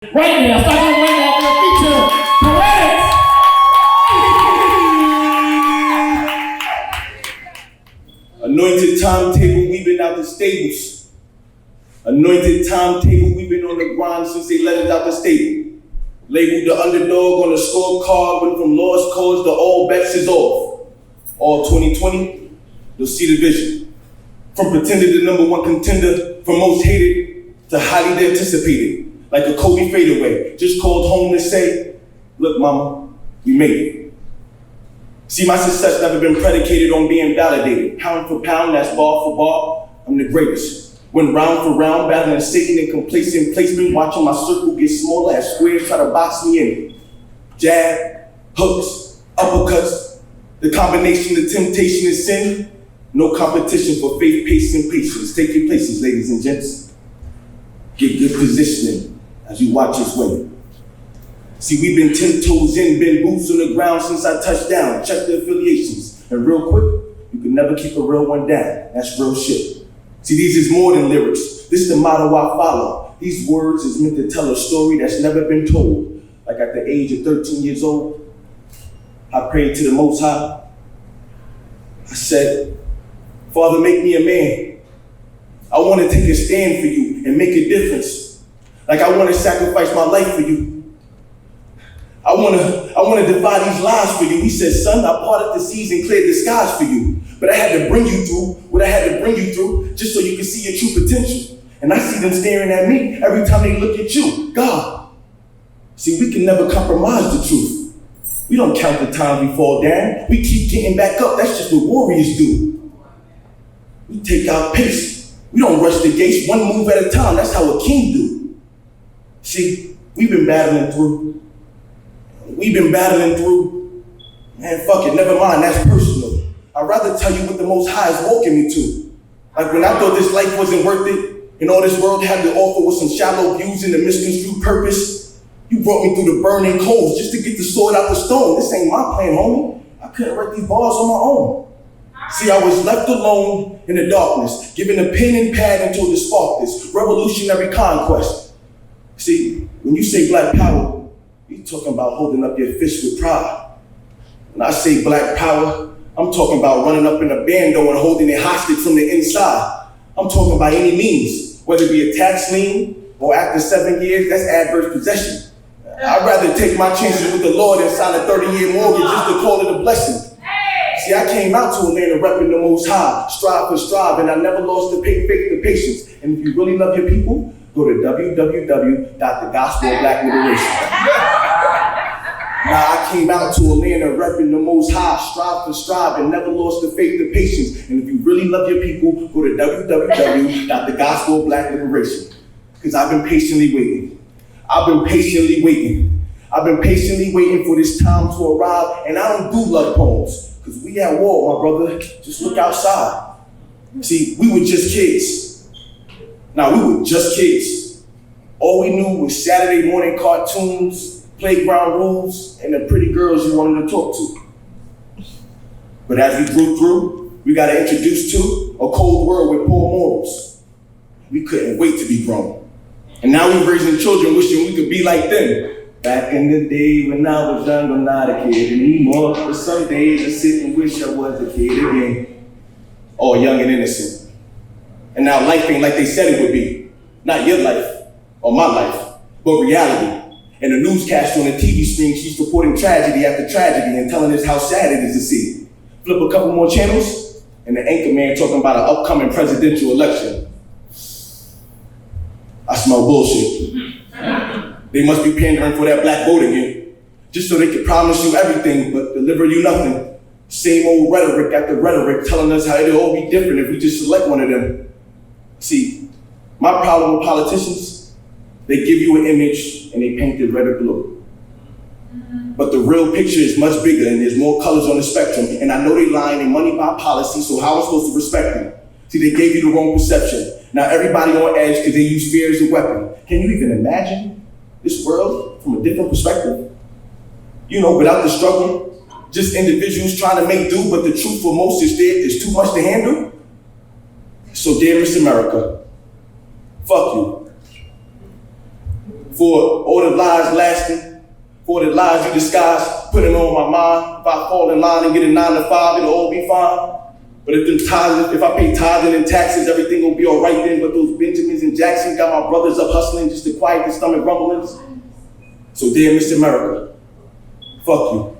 Right now, starting right now, we're going to feature Poetix. Anointed timetable, we've been out the stables. Anointed timetable, we've been on the grind since they let us out the stable. Labeled the underdog on the scorecard, went from lost cause to all bets is off. All 2020, you'll see the vision. From pretender to number one contender, from most hated to highly anticipated. Like a Kobe fadeaway, just called home to say, look mama, we made it. See, my success never been predicated on being validated. Pound for pound, that's bar for bar, I'm the greatest. Went round for round, battling Satan and complacent placement, watching my circle get smaller as squares try to box me in. Jab, hooks, uppercuts, the combination of temptation and sin, no competition for faith, pace, and patience. Take your places, ladies and gents. Get good positioning as you watch us win. See, we've been 10 toes in, been boots on the ground since I touched down. Check the affiliations. And real quick, you can never keep a real one down. That's real shit. See, these is more than lyrics. This is the motto I follow. These words is meant to tell a story that's never been told. Like at the age of 13 years old, I prayed to the Most High. I said, Father, make me a man. I want to take a stand for you and make a difference. Like I want to sacrifice my life for you. I want to defy these lies for you. He said, son, I parted the seas and cleared the skies for you. But I had to bring you through what I had to bring you through just so you can see your true potential. And I see them staring at me every time they look at you. God. See, we can never compromise the truth. We don't count the time we fall down. We keep getting back up. That's just what warriors do. We take our pace. We don't rush the gates one move at a time. That's how a king do. See, we've been battling through. Man, fuck it, never mind, that's personal. I'd rather tell you what the Most High is walking me to. Like when I thought this life wasn't worth it, and all this world had to offer was some shallow views and a misconstrued purpose, you brought me through the burning coals just to get the sword out the stone. This ain't my plan, homie. I couldn't write these bars on my own. See, I was left alone in the darkness, given a pen and pad until to spark this revolutionary conquest. See, when you say black power, you're talking about holding up your fist with pride. When I say black power, I'm talking about running up in a bando and holding it hostage from the inside. I'm talking by any means, whether it be a tax lien or after 7 years, that's adverse possession. I'd rather take my chances with the Lord and sign a 30-year mortgage just to call it a blessing. See, I came out to a land of repping the Most High, strive for strive, and I never lost the faith, the patience. And if you really love your people, go to www.thegospelofblackliberation. Now I came out to a land of repping the Most High, strive for strive, and never lost the faith, the patience. And if you really love your people, go to www.thegospelofblackliberation. Because I've been patiently waiting. I've been patiently waiting for this time to arrive, and I don't do love poems. Because we at war, my brother. Just look outside. See, we were just kids. Now, we were just kids. All we knew was Saturday morning cartoons, playground rules, and the pretty girls you wanted to talk to. But as we grew through, we got introduced to a cold world with poor morals. We couldn't wait to be grown. And now we're raising children wishing we could be like them. Back in the day when I was young, I'm not a kid anymore. But some days I sit and wish I was a kid again. All young and innocent. And now life ain't like they said it would be. Not your life, or my life, but reality. And the newscast on the TV screen, she's reporting tragedy after tragedy and telling us how sad it is to see. Flip a couple more channels, and the anchor man talking about an upcoming presidential election. I smell bullshit. They must be pandering for that black vote again, just so they can promise you everything but deliver you nothing. Same old rhetoric after rhetoric telling us how it'll all be different if we just select one of them. See, my problem with politicians, they give you an image and they paint it red or blue. But the real picture is much bigger and there's more colors on the spectrum. And I know they lying and money by policy, so how am I supposed to respect them? See, they gave you the wrong perception. Now everybody on edge because they use fear as a weapon. Can you even imagine this world from a different perspective? You know, without the struggle, just individuals trying to make do, but the truth for most is there's too much to handle. So dear Miss America, fuck you. For all the lies lasting, for the lies you disguise, putting on my mind. If I fall in line and get a 9 to 5, it'll all be fine. But if I pay tithing and taxes, everything will be all right then. But those Benjamins and Jacksons got my brothers up hustling just to quiet the stomach rumblings. So dear Mr. America, fuck you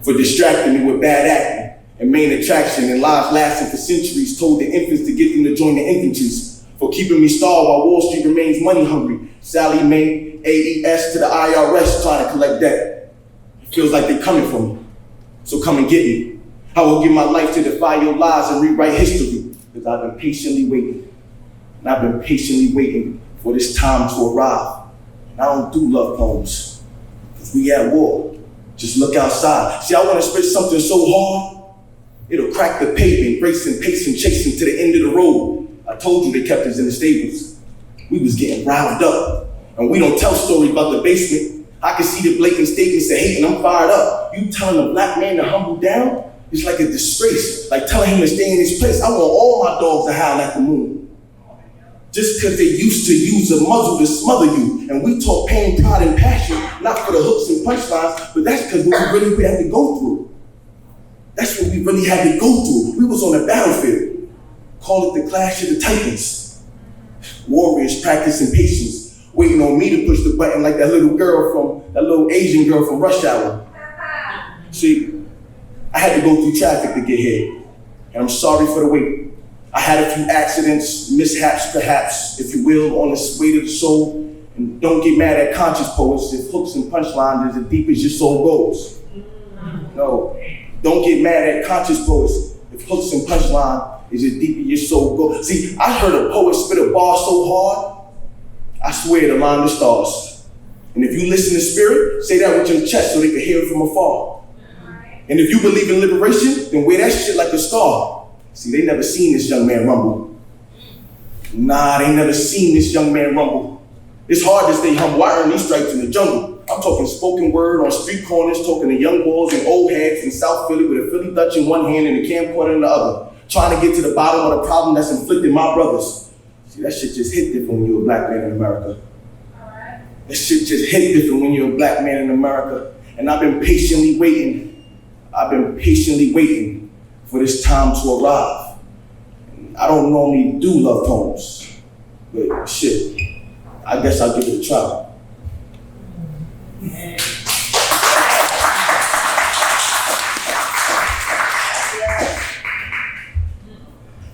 for distracting me with bad acting and main attraction and lies lasting for centuries, told the infants to get them to join the infantries, for keeping me starved while Wall Street remains money hungry. Sally Mae, AES to the IRS trying to collect debt. It feels like they're coming for me, so come and get me. I will give my life to defy your lies and rewrite history, because I've been patiently waiting. And I've been patiently waiting for this time to arrive. And I don't do love poems, because we at war. Just look outside. See, I want to spit something so hard, it'll crack the pavement, racing, pacing, chasing to the end of the road. I told you they kept us in the stables. We was getting riled up. And we don't tell stories about the basement. I can see the blatant statements of hate and I'm fired up. You telling a black man to humble down? It's like a disgrace, like telling him to stay in his place. I want all my dogs to howl at the moon. Just because they used to use a muzzle to smother you. And we talk pain, pride, and passion, not for the hooks and punchlines, but that's because what we really had to go through. That's what we really had to go through. We was on the battlefield. Call it the clash of the titans. Warriors practicing patience, waiting on me to push the button like that little Asian girl from Rush Hour. See, I had to go through traffic to get here, and I'm sorry for the wait. I had a few accidents, mishaps perhaps, if you will, on this way to the soul. And don't get mad at conscious poets if hooks and punchlines is as deep as your soul goes. No, don't get mad at conscious poets if hooks and punchline is as deep as your soul goes. See, I heard a poet spit a bar so hard, I swear to line the stars. And if you listen to spirit, say that with your chest so they can hear it from afar. And if you believe in liberation, then wear that shit like a star. See, they never seen this young man rumble. Nah, they never seen this young man rumble. It's hard to stay humble. I earned these stripes in the jungle. I'm talking spoken word on street corners, talking to young boys and old heads in South Philly with a Philly Dutch in one hand and a camcorder in the other, trying to get to the bottom of the problem that's inflicting my brothers. See, that shit just hit different when you're a black man in America. That shit just hit different when you're a black man in America. And I've been patiently waiting. I've been patiently waiting for this time to arrive. I don't normally do love poems, but shit, I guess I'll give it a try.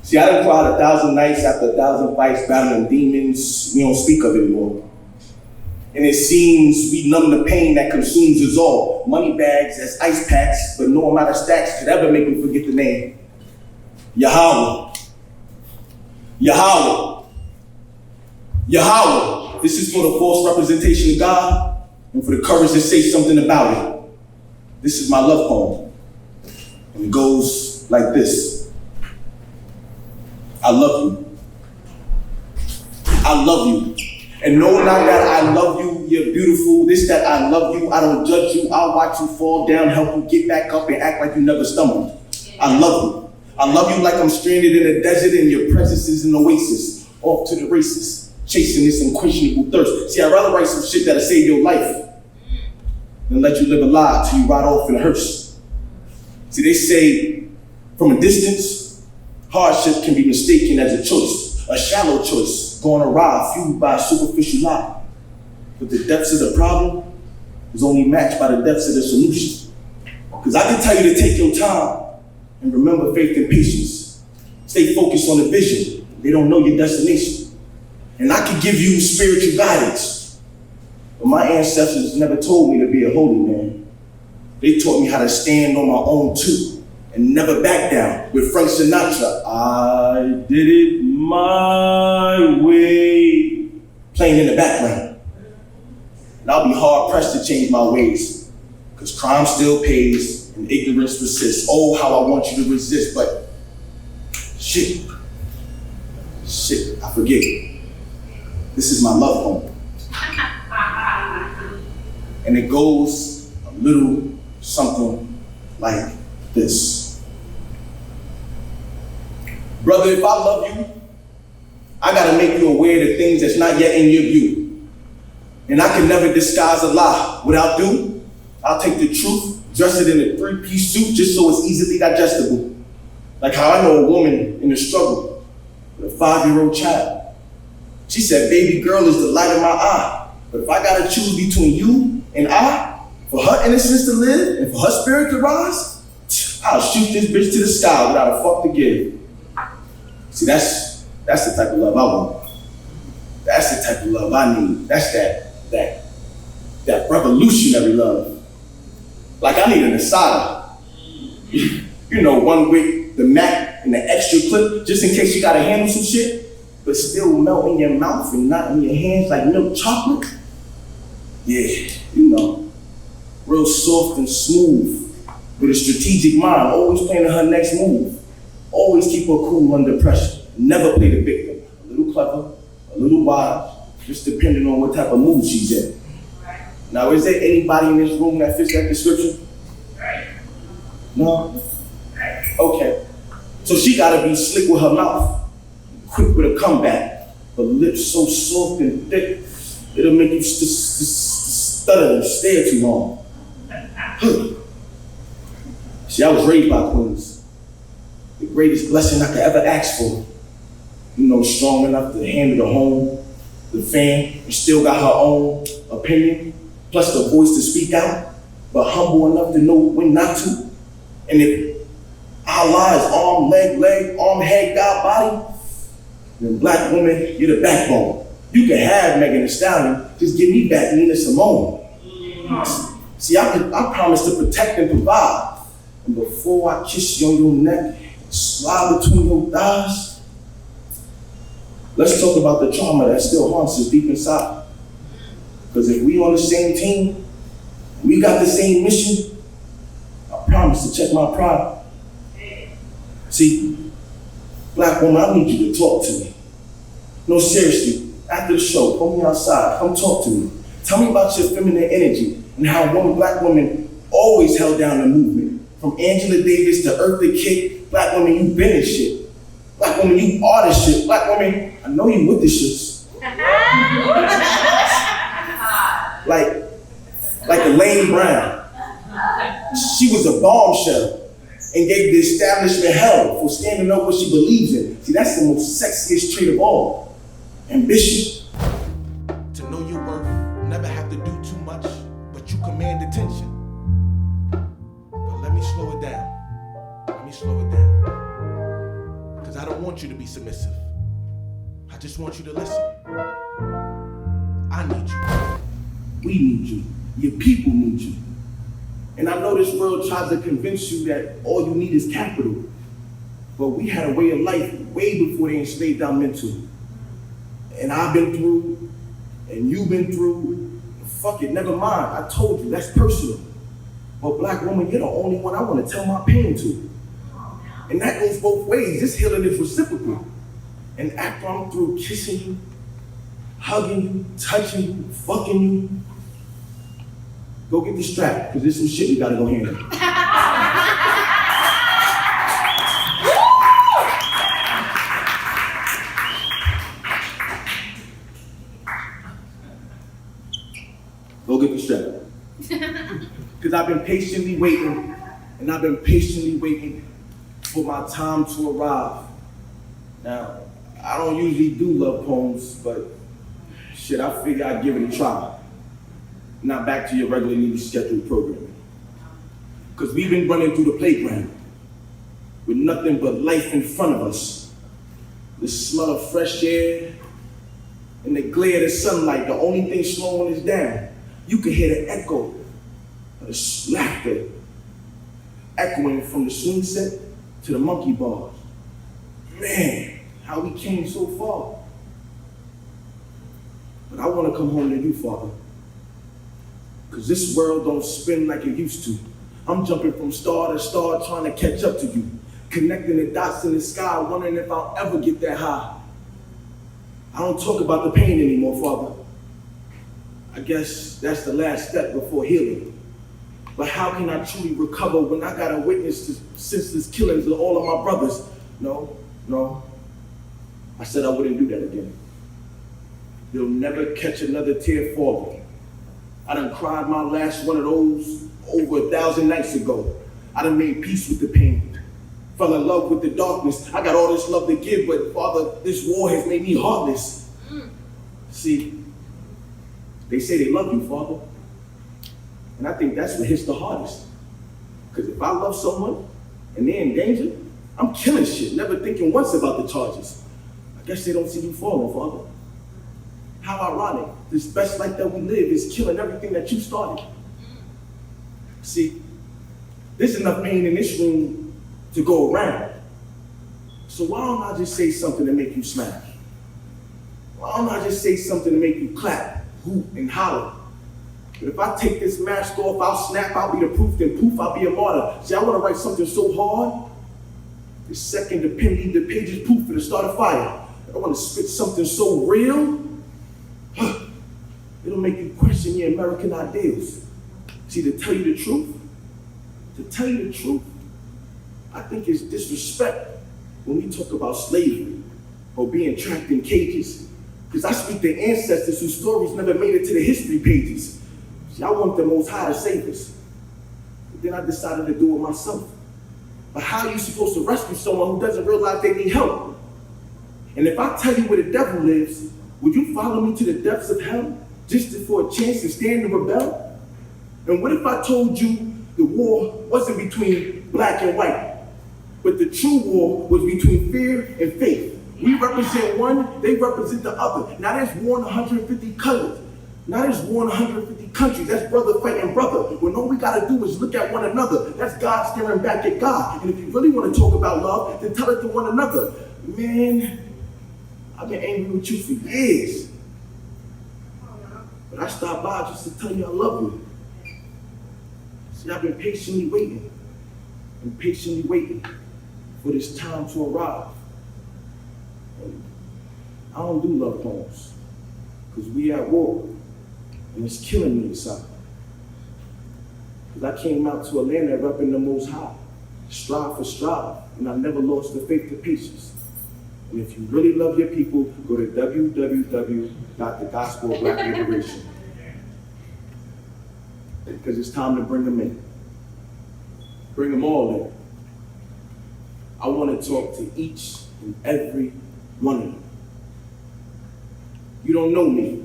See, I done cried 1,000 nights after 1,000 fights, battling demons we don't speak of anymore. And it seems we numb the pain that consumes us all. Money bags as ice packs, but no amount of stacks could ever make me forget the name. Yahweh. Yahweh. Yahweh. This is for the false representation of God and for the courage to say something about it. This is my love poem. And it goes like this. I love you. I love you. And no, not that I love you, you're beautiful. This that I love you, I don't judge you. I'll watch you fall down, help you get back up and act like you never stumbled. I love you. I love you like I'm stranded in a desert and your presence is an oasis. Off to the races, chasing this unquenchable thirst. See, I'd rather write some shit that'll save your life than let you live a lie till you ride off in a hearse. See, they say from a distance, hardship can be mistaken as a choice, a shallow choice, going awry, fueled by a superficial lie. But the depths of the problem is only matched by the depths of the solution. Because I can tell you to take your time and remember faith and patience. Stay focused on the vision. They don't know your destination. And I can give you spiritual guidance. But my ancestors never told me to be a holy man. They taught me how to stand on my own too and never back down. With Frank Sinatra, I did it my way, playing in the background. And I'll be hard pressed to change my ways, because crime still pays and ignorance persists. Oh, how I want you to resist, but shit, I forget. This is my love poem. And it goes a little something like this. Brother, if I love you, I gotta make you aware of the things that's not yet in your view. And I can never disguise a lie. What I'll do, I'll take the truth, dress it in a 3-piece suit just so it's easily digestible. Like how I know a woman in the struggle with a 5-year-old child. She said, baby girl is the light of my eye. But if I gotta choose between you and I, for her innocence to live and for her spirit to rise, I'll shoot this bitch to the sky without a fuck to give. See, that's the type of love I want. That's the type of love I need. That's that revolutionary love. Like I need an Asada. You know, one with the Mac and the extra clip, just in case you gotta handle some shit, but still melt in your mouth and not in your hands like milk chocolate. Yeah, you know, real soft and smooth, with a strategic mind, always planning her next move. Always keep her cool under pressure, never play the victim. A little clever, a little wise, just depending on what type of mood she's in. Now, is there anybody in this room that fits that description? No? Okay. So she gotta be slick with her mouth, quick with a comeback, her lips so soft and thick, it'll make you stutter and stare too long. See, I was raised by queens. The greatest blessing I could ever ask for. You know, strong enough to handle the home, the fam, and still got her own opinion, plus the voice to speak out, but humble enough to know when not to. And if Allah is arm, leg, arm, head, God, body, then black woman, you're the backbone. You can have Megan Thee Stallion, just give me back Nina Simone. See, I promise to protect and provide. And before I kiss you on your neck, slide between your thighs, let's talk about the trauma that still haunts us deep inside. Because if we on the same team, we got the same mission, I promise to check my pride. See, black woman, I need you to talk to me. No, seriously, after the show, pull me outside, come talk to me. Tell me about your feminine energy and how one black woman always held down the movement. From Angela Davis to Eartha Kitt, black woman, you been in shit. Black woman, you are the shit. Black woman, I know you with the shits. like Elaine Brown. She was a bombshell and gave the establishment hell for standing up what she believes in. See, that's the most sexiest trait of all. Ambition. To know your worth, never have to do too much, but you command attention. But let me slow it down. Because I don't want you to be submissive. I just want you to listen. I need you. We need you. Your people need you. And I know this world tries to convince you that all you need is capital. But we had a way of life way before they enslaved our mental. And I've been through, and you've been through. Fuck it, never mind. I told you, that's personal. But black woman, you're the only one I want to tell my pain to. And that goes both ways. This healing is reciprocal. And after I'm through kissing you, hugging you, touching you, fucking you, go get the strap, because there's some shit we gotta go handle. Go get the strap. Because I've been patiently waiting, and I've been patiently waiting for my time to arrive. Now, I don't usually do love poems, but shit, I figure I'd give it a try. Now back to your regularly scheduled programming. Because we've been running through the playground with nothing but life in front of us. The smell of fresh air and the glare of the sunlight, the only thing slowing us down. You can hear the echo of the laughter echoing from the swing set to the monkey bars. Man, how we came so far. But I want to come home to you, Father. Because this world don't spin like it used to. I'm jumping from star to star trying to catch up to you. Connecting the dots in the sky, wondering if I'll ever get that high. I don't talk about the pain anymore, Father. I guess that's the last step before healing. But how can I truly recover when I gotta witness the senseless killings of all of my brothers? No. I said I wouldn't do that again. You'll never catch another tear falling. I done cried my last one of those over 1,000 nights ago. I done made peace with the pain. Fell in love with the darkness. I got all this love to give, but Father, this war has made me heartless. See, they say they love you, Father. And I think that's what hits the hardest. Because if I love someone and they're in danger, I'm killing shit, never thinking once about the charges. I guess they don't see you falling, Father. How ironic. This best life that we live is killing everything that you started. See, there's enough pain in this room to go around. So why don't I just say something to make you smile? Why don't I just say something to make you clap, hoot, and holler? But if I take this mask off, I'll snap, I'll be the proof, then poof, I'll be a martyr. See, I want to write something so hard, the second the pen leaves the pages, poof, it'll start a fire. I want to spit something so real, it'll make you question your American ideals. See, to tell you the truth, I think it's disrespect when we talk about slavery or being trapped in cages. Because I speak to ancestors whose stories never made it to the history pages. See, I want the Most High to save us. But then I decided to do it myself. But how are you supposed to rescue someone who doesn't realize they need help? And if I tell you where the devil lives, would you follow me to the depths of hell just for a chance to stand and rebel? And what if I told you the war wasn't between black and white, but the true war was between fear and faith? We represent one, they represent the other. Now there's war in 150 colors. Now there's war in 150 countries. That's brother fighting brother. When all we gotta do is look at one another. That's God staring back at God. And if you really want to talk about love, then tell it to one another. Man, I've been angry with you for years. But I stopped by just to tell you I love you. See, I've been patiently waiting for this time to arrive. And I don't do love poems, because we at war, and it's killing me inside. Because I came out to Atlanta repping the Most High, strive for strive, and I never lost the faith to pieces. And if you really love your people, go to www.thegospelofblackliberation. Because it's time to bring them in. Bring them all in. I want to talk to each and every one of them. You don't know me.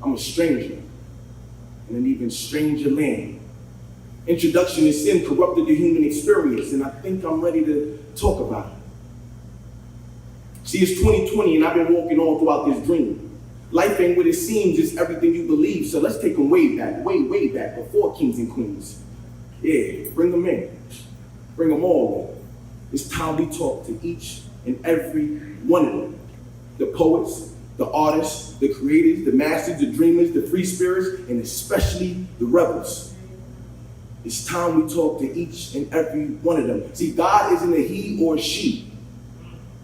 I'm a stranger in an even stranger land. Introduction to sin corrupted the human experience, and I think I'm ready to talk about it. See, it's 2020, and I've been walking all throughout this dream. Life ain't what it seems, it's everything you believe. So let's take them way back, way back, before kings and queens. Yeah, bring them in. Bring them all in. It's time we talk to each and every one of them. The poets, the artists, the creators, the masters, the dreamers, the free spirits, and especially the rebels. It's time we talk to each and every one of them. See, God isn't a he or a she.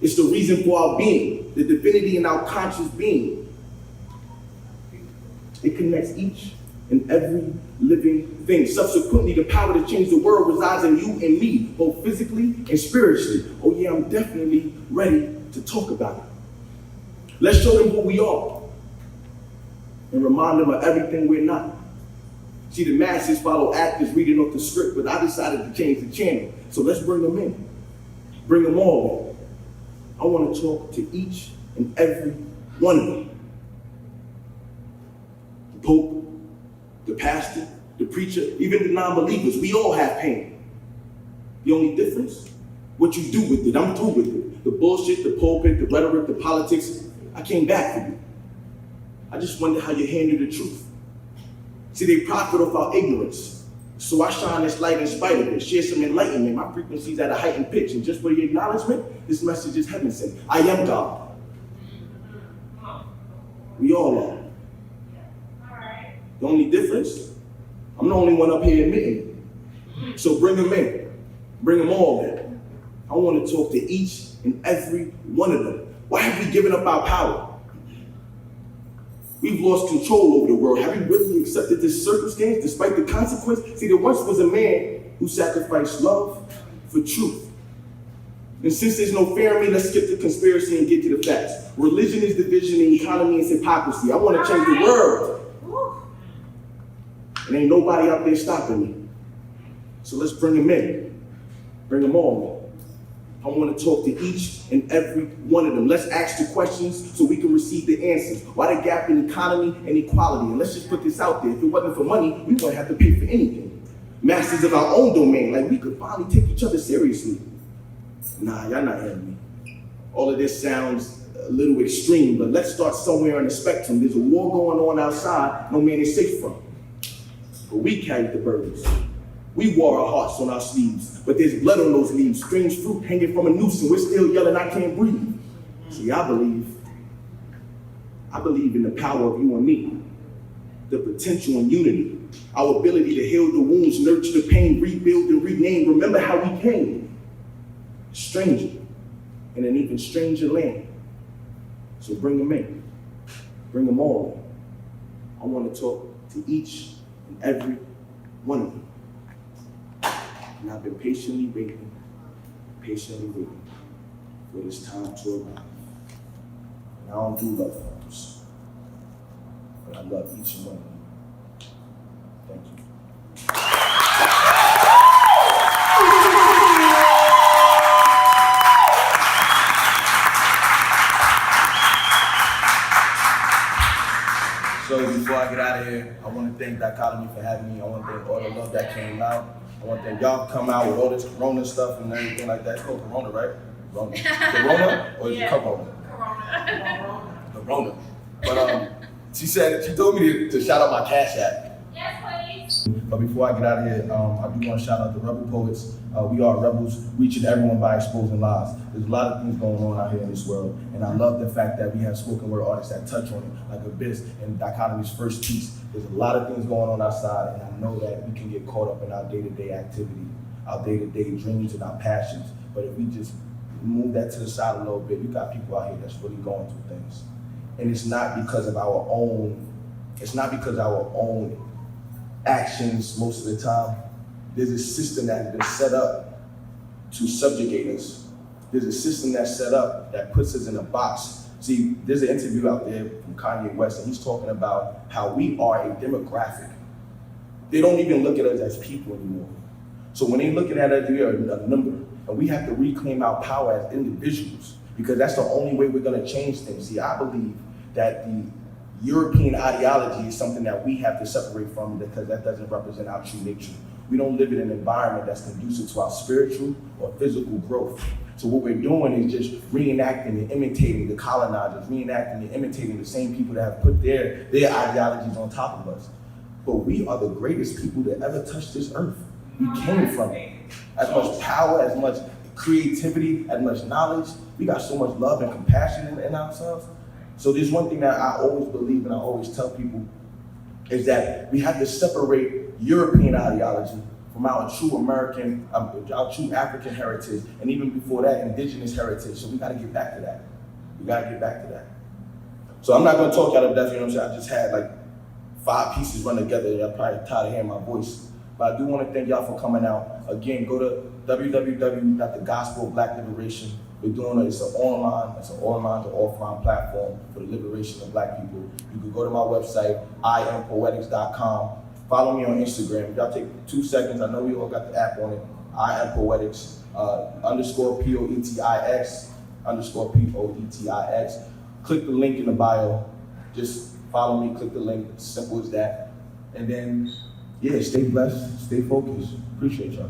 It's the reason for our being, the divinity in our conscious being. It connects each and every living thing. Subsequently, the power to change the world resides in you and me, both physically and spiritually. Oh yeah, I'm definitely ready to talk about it. Let's show them who we are and remind them of everything we're not. See, the masses follow actors reading off the script, but I decided to change the channel. So let's bring them in. Bring them all in. I want to talk to each and every one of them. The Pope, the pastor, the preacher, even the non-believers, we all have pain. The only difference, what you do with it. I'm through with it. The bullshit, the pulpit, the rhetoric, the politics, I came back for you. I just wonder how you handle the truth. See, they profit off our ignorance. So I shine this light in spite of it, share some enlightenment. My frequency's at a heightened pitch, and just for the acknowledgement, this message is heaven sent. I am God. We all are. The only difference, I'm the only one up here admitting it. So bring them in. Bring them all in. I want to talk to each and every one of them. Why have we given up our power? We've lost control over the world. Have we really accepted this circumstance despite the consequence? See, there once was a man who sacrificed love for truth. And since there's no fear in me, let's skip the conspiracy and get to the facts. Religion is division, and economy is hypocrisy. I want to change the world. And ain't nobody out there stopping me. So let's bring them in. Bring them all in. I want to talk to each and every one of them. Let's ask the questions so we can receive the answers. Why the gap in economy and equality? And let's just put this out there. If it wasn't for money, we wouldn't have to pay for anything. Masters of our own domain. Like, we could finally take each other seriously. Nah, y'all not hearing me. All of this sounds a little extreme, but let's start somewhere on the spectrum. There's a war going on outside no man is safe from. But we carried the burdens. We wore our hearts on our sleeves, but there's blood on those leaves, strange fruit hanging from a noose, and we're still yelling, I can't breathe. See, I believe in the power of you and me, the potential in unity, our ability to heal the wounds, nurture the pain, rebuild and rename. Remember how we came, stranger in an even stranger land. So bring them in, bring them all in. I want to talk to each and every one of them. And I've been patiently waiting for this time to arrive. And I don't do love forms, but I love each and one of them. Thank you. So before I get out of here, I want to thank Dichotomy for having me. I want to thank all the love that came out. I want to thank y'all for come out with all this Corona stuff and everything like that. It's called Corona, right? Corona? Or is it Corona? Corona. But she told me to shout out my Cash App. Yes, please. But before I get out of here, I do want to shout out the Rebel Poets. We are rebels, reaching everyone by exposing lies. There's a lot of things going on out here in this world, and I love the fact that we have spoken word artists that touch on it, like Abyss and Dichotomy's first piece. There's a lot of things going on outside, and I know that we can get caught up in our day-to-day activity, our day-to-day dreams and our passions. But if we just move that to the side a little bit, we got people out here that's really going through things. And it's not because of our own actions most of the time. There's a system that has been set up to subjugate us. There's a system that's set up that puts us in a box. See, there's an interview out there from Kanye West, and he's talking about how we are a demographic. They don't even look at us as people anymore. So when they're looking at us, we are a number, and we have to reclaim our power as individuals, because that's the only way we're gonna change things. See, I believe that the European ideology is something that we have to separate from, because that doesn't represent our true nature. We don't live in an environment that's conducive to our spiritual or physical growth. So what we're doing is just reenacting and imitating the colonizers, reenacting and imitating the same people that have put their ideologies on top of us. But we are the greatest people to ever touch this earth. We came from it. As much power, as much creativity, as much knowledge. We got so much love and compassion in ourselves. So there's one thing that I always believe and I always tell people is that we have to separate European ideology from our true American, our true African heritage, and even before that, indigenous heritage. So we gotta get back to that. So I'm not gonna talk out of death, you know what I'm saying? I just had like 5 pieces run together. Y'all probably tired of hearing my voice. But I do wanna thank y'all for coming out. Again, go to www.thegospelofblackliberation. We're doing it, it's an online to offline platform for the liberation of Black people. You can go to my website, IamPoetix.com. Follow me on Instagram. If y'all take 2 seconds, I know we all got the app on it. I am Poetix, _Poetix, _Poetix. Click the link in the bio. Just follow me, click the link, it's simple as that. And then, yeah, stay blessed, stay focused. Appreciate y'all.